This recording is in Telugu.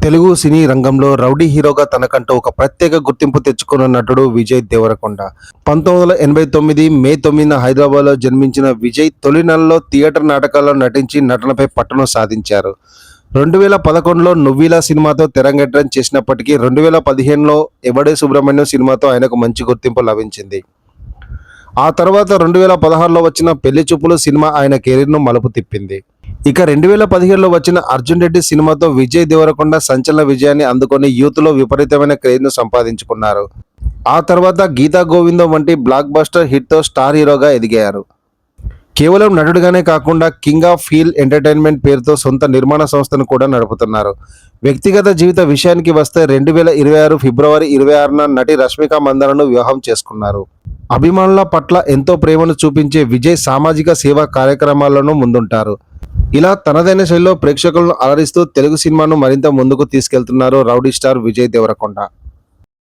తెలుగు సినీ రంగంలో రౌడీ హీరోగా తనకంటూ ఒక ప్రత్యేక గుర్తింపు తెచ్చుకున్న నటుడు విజయ్ దేవరకొండ. 1989 మే 9న హైదరాబాద్లో జన్మించిన విజయ్ తొలి నెలలో థియేటర్ నాటకాల్లో నటించి నటనపై పట్టును సాధించారు. 2011లో నువ్విలా సినిమాతో తెరంగేట్రం చేసినప్పటికీ 2015లో ఎవడే సుబ్రహ్మణ్యం సినిమాతో ఆయనకు మంచి గుర్తింపు లభించింది. ఆ తర్వాత 2016లో వచ్చిన పెళ్లి చూపులు సినిమా ఆయన కెరీర్ను మలుపు తిప్పింది. ఇక 2017లో వచ్చిన అర్జున్ రెడ్డి సినిమాతో విజయ్ దేవరకొండ సంచలన విజయాన్ని అందుకొని యూత్లో విపరీతమైన క్రేజ్ను సంపాదించుకున్నారు. ఆ తర్వాత గీతా గోవిందం వంటి బ్లాక్ బస్టర్ హిట్తో స్టార్ హీరోగా ఎదిగారు. కేవలం నటుడిగానే కాకుండా కింగ్ ఆఫ్ హీల్ ఎంటర్టైన్మెంట్ పేరుతో సొంత నిర్మాణ సంస్థను కూడా నడుపుతున్నారు. వ్యక్తిగత జీవిత విషయానికి వస్తే 2026 ఫిబ్రవరి 26న నటి రష్మిక మందనను వివాహం చేసుకున్నారు. అభిమానుల పట్ల ఎంతో ప్రేమను చూపించే విజయ్ సామాజిక సేవా కార్యక్రమాలను ముందుంటారు. ఇలా తనదైన శైలిలో ప్రేక్షకులను అలరిస్తూ తెలుగు సినిమాను మరింత ముందుకు తీసుకెళ్తున్నారు రౌడీ స్టార్ విజయ్ దేవరకొండ.